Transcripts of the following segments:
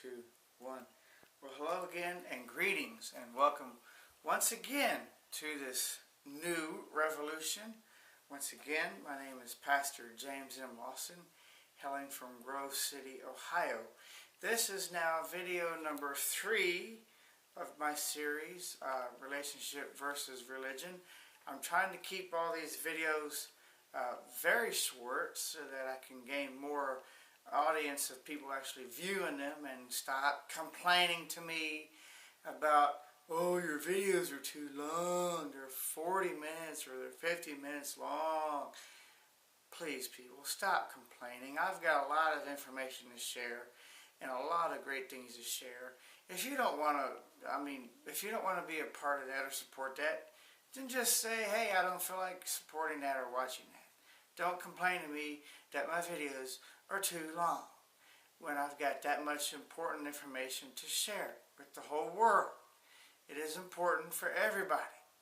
2, 1. Well, hello again and greetings and welcome once again to this new revolution. Once again, my name is Pastor James M. Lawson, hailing from Grove City, Ohio. This is now video number 3 of my series, Relationship versus Religion. I'm trying to keep all these videos very short so that I can gain more audience of people actually viewing them and stop complaining to me about, oh, your videos are too long, they're 40 minutes or they're 50 minutes long. Please, people, stop complaining. I've got a lot of information to share and a lot of great things to share. If you don't want to, if you don't want to be a part of that or support that, then just say, hey, I don't feel like supporting that or watching that. Don't complain to me that my videos are too long when I've got that much important information to share with the whole world. It is important for everybody,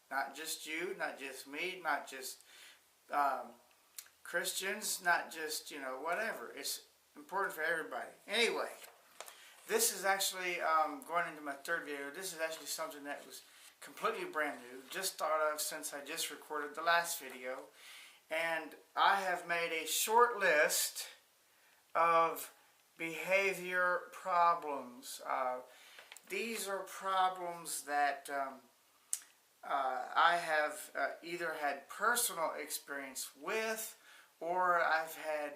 not just you, not just me, not just Christians, not just, whatever. It's important for everybody. Anyway, this is actually, going into my third video, this is actually something that was completely brand new, just thought of since I just recorded the last video. And I have made a short list of behavior problems. These are problems that I have either had personal experience with, or I've had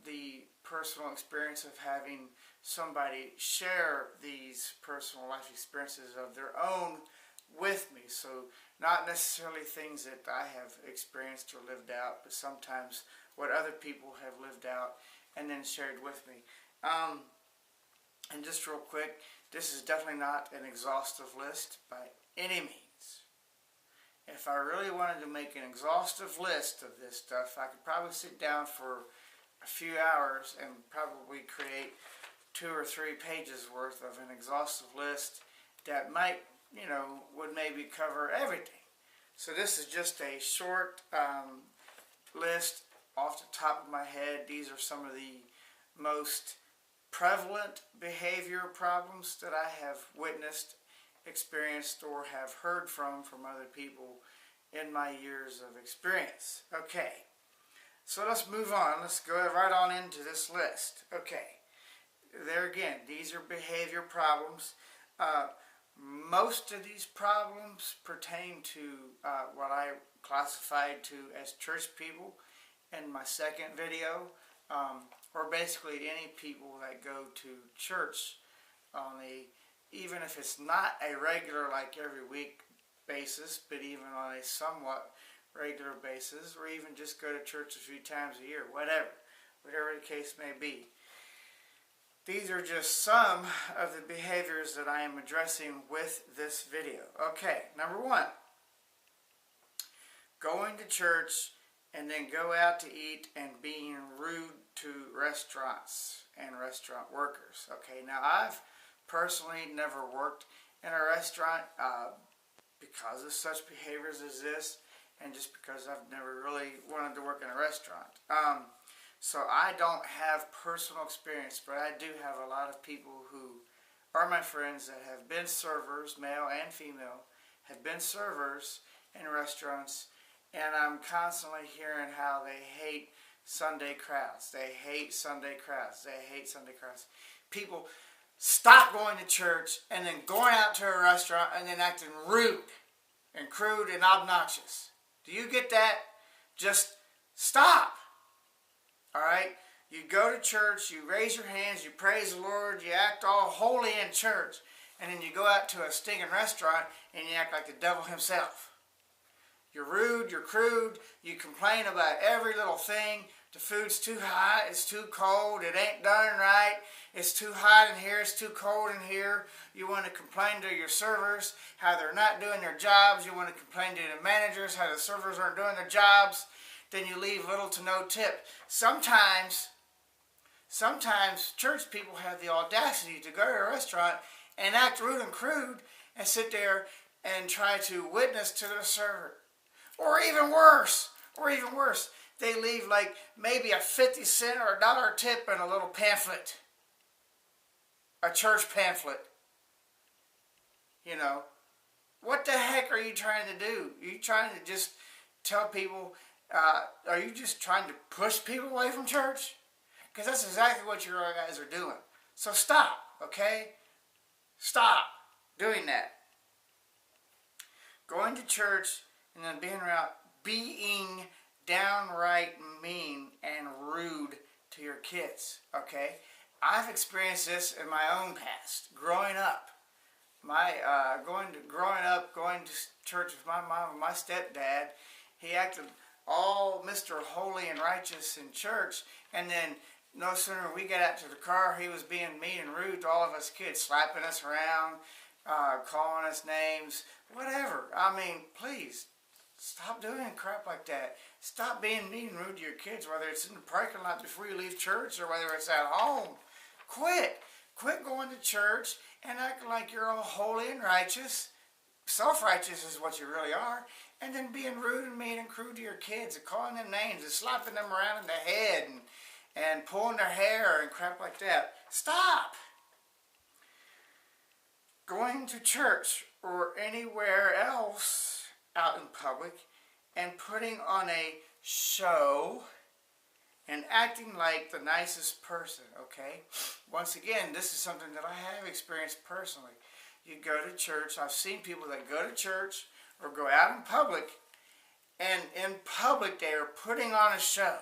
the personal experience of having somebody share these personal life experiences of their own with me. So not necessarily things that I have experienced or lived out, but sometimes what other people have lived out and then shared with me. And just real quick, this is definitely not an exhaustive list by any means. If I really wanted to make an exhaustive list of this stuff, I could probably sit down for a few hours and probably create 2 or 3 pages worth of an exhaustive list that might, would maybe cover everything. So this is just a short list off the top of my head. These are some of the most prevalent behavior problems that I have witnessed, experienced, or have heard from other people in my years of experience. Okay, so let's move on. Let's go right on into this list. Okay, there again, these are behavior problems. Most of these problems pertain to what I classified to as church people in my second video, or basically any people that go to church on even if it's not a regular, like every week basis, but even on a somewhat regular basis, or even just go to church a few times a year, whatever the case may be. These are just some of the behaviors that I am addressing with this video. Okay, number 1, going to church and then go out to eat and being rude to restaurants and restaurant workers. Okay, now I've personally never worked in a restaurant because of such behaviors as this, and just because I've never really wanted to work in a restaurant. So I don't have personal experience, but I do have a lot of people who are my friends that have been servers, male and female, have been servers in restaurants, and I'm constantly hearing how they hate Sunday crowds. They hate Sunday crowds. They hate Sunday crowds. People stop going to church and then going out to a restaurant and then acting rude and crude and obnoxious. Do you get that? Just stop. All right? You go to church, you raise your hands, you praise the Lord, you act all holy in church, and then you go out to a stinking restaurant and you act like the devil himself. You're rude, you're crude, you complain about every little thing. The food's too hot, it's too cold, it ain't done right, it's too hot in here, it's too cold in here. You want to complain to your servers how they're not doing their jobs. You want to complain to the managers how the servers aren't doing their jobs. Then you leave little to no tip. Sometimes church people have the audacity to go to a restaurant and act rude and crude and sit there and try to witness to the server. Or even worse, they leave like maybe a 50 cent or $1 tip in a little pamphlet. a church pamphlet. You know, what the heck are you trying to do? Are you trying to just tell people, are you just trying to push people away from church? Because that's exactly what you guys are doing. So stop, okay? Stop doing that. Going to church and then being downright mean and rude to your kids, okay? I've experienced this in my own past, growing up. Going to church with my mom and my stepdad, he acted all Mr. Holy and Righteous in church, and then no sooner we got out to the car, he was being mean and rude to all of us kids, slapping us around, calling us names, whatever. I mean, please, stop doing crap like that. Stop being mean and rude to your kids, whether it's in the parking lot before you leave church or whether it's at home. Quit. Quit going to church and acting like you're all holy and righteous. Self-righteous is what you really are. And then being rude and mean and crude to your kids and calling them names and slapping them around in the head and pulling their hair and crap like that. Stop! Going to church or anywhere else out in public and putting on a show and acting like the nicest person, okay? Once again, this is something that I have experienced personally. You go to church, I've seen people that go to church or go out in public, and in public they are putting on a show.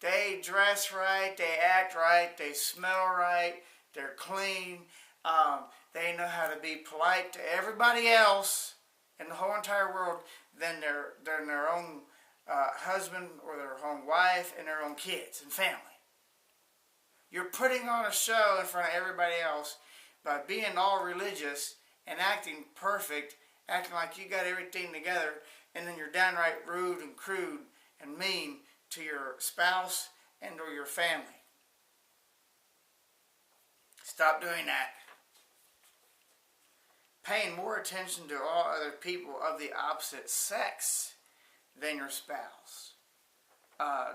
They dress right, they act right, they smell right, they're clean, they know how to be polite to everybody else in the whole entire world than their own husband or their own wife and their own kids and family. You're putting on a show in front of everybody else by being all religious and acting perfect, acting like you got everything together, and then you're downright rude and crude and mean to your spouse and or your family. Stop doing that. Paying more attention to all other people of the opposite sex than your spouse.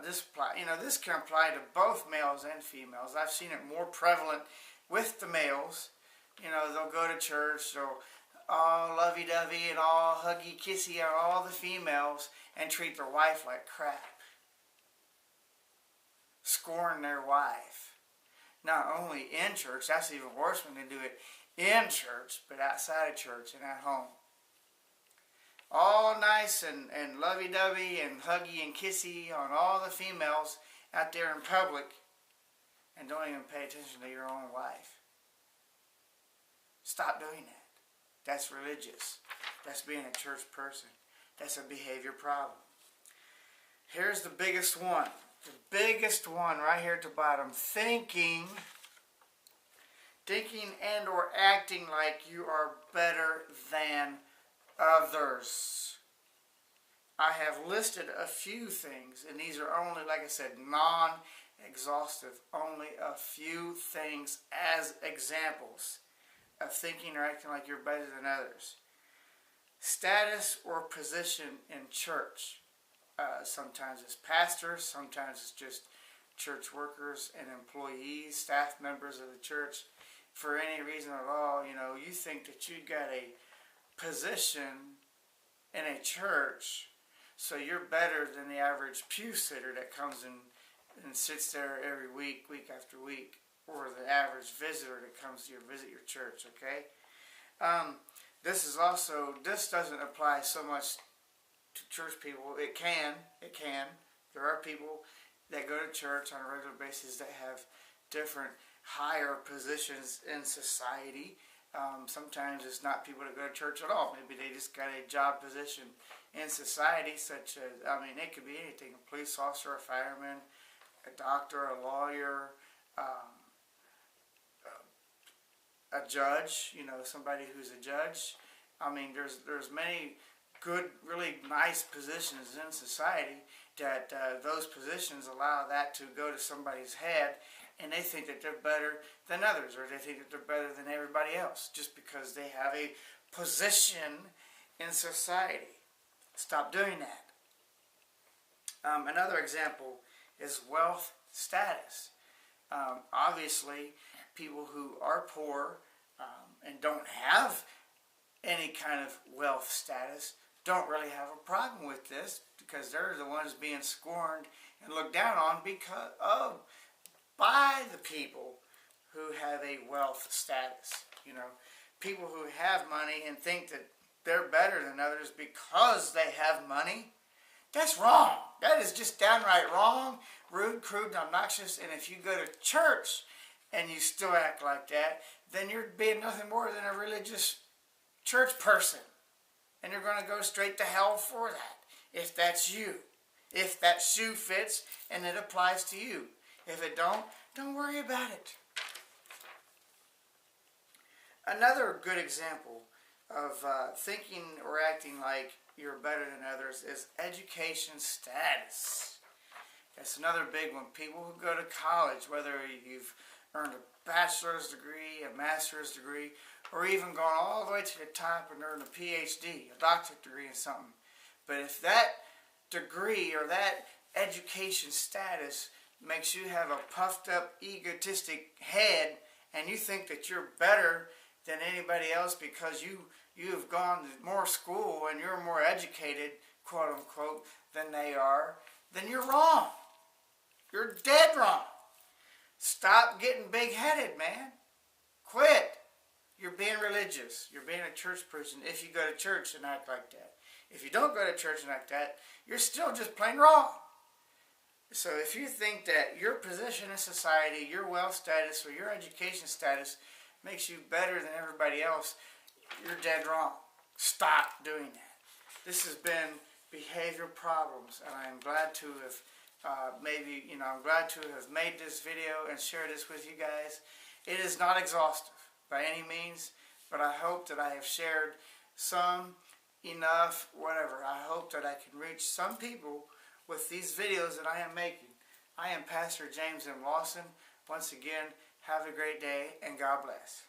This can apply to both males and females. I've seen it more prevalent with the males. You know, they'll go to church, they'll all lovey-dovey and all huggy-kissy on all the females and treat their wife like crap. Scorn their wife. Not only in church, that's even worse when they do it in church, but outside of church and at home. All nice and lovey-dovey and huggy and kissy on all the females out there in public and don't even pay attention to your own wife. Stop doing that. That's religious. That's being a church person. That's a behavior problem. Here's the biggest one. The biggest one right here at the bottom. Thinking and or acting like you are better than others. I have listed a few things, and these are only, like I said, non-exhaustive. Only a few things as examples of thinking or acting like you're better than others. Status or position in church. Sometimes it's pastors, sometimes it's just church workers and employees, staff members of the church. For any reason at all, you know, you think that you got a position in a church, so you're better than the average pew sitter that comes in and sits there every week, week after week, or the average visitor that comes to visit your church, okay? This doesn't apply so much to church people. It can. There are people that go to church on a regular basis that have different higher positions in society. Sometimes it's not people that go to church at all. Maybe they just got a job position in society, such as, it could be anything. A police officer, a fireman, a doctor, a lawyer, a judge, somebody who's a judge. There's many good, really nice positions in society that those positions allow that to go to somebody's head, and they think that they're better than others, or they think that they're better than everybody else, just because they have a position in society. Stop doing that. Another example is wealth status. Obviously, people who are poor and don't have any kind of wealth status don't really have a problem with this, because they're the ones being scorned and looked down on by the people who have a wealth status. You know, people who have money and think that they're better than others because they have money. That's wrong. That is just downright wrong, rude, crude, and obnoxious. And if you go to church and you still act like that, then you're being nothing more than a religious church person. And you're going to go straight to hell for that, if that's you. If that shoe fits and it applies to you. If it don't worry about it. Another good example of thinking or acting like you're better than others is education status. That's another big one. People who go to college, whether you've earned a bachelor's degree, a master's degree, or even gone all the way to the top and earned a PhD, a doctorate degree in something. But if that degree or that education status makes you have a puffed up, egotistic head, and you think that you're better than anybody else because you have gone to more school and you're more educated, quote unquote, than they are, then you're wrong. You're dead wrong. Stop getting big-headed, man. Quit. You're being religious. You're being a church person if you go to church and act like that. If you don't go to church and act that, you're still just plain wrong. So if you think that your position in society, your wealth status, or your education status makes you better than everybody else, you're dead wrong. Stop doing that. This has been Behavior Problems, and I am glad to have I'm glad to have made this video and share this with you guys. It is not exhaustive by any means, but I hope that I have shared some, enough, whatever. I hope that I can reach some people with these videos that I am making. I am Pastor James M. Lawson. Once again, have a great day and God bless.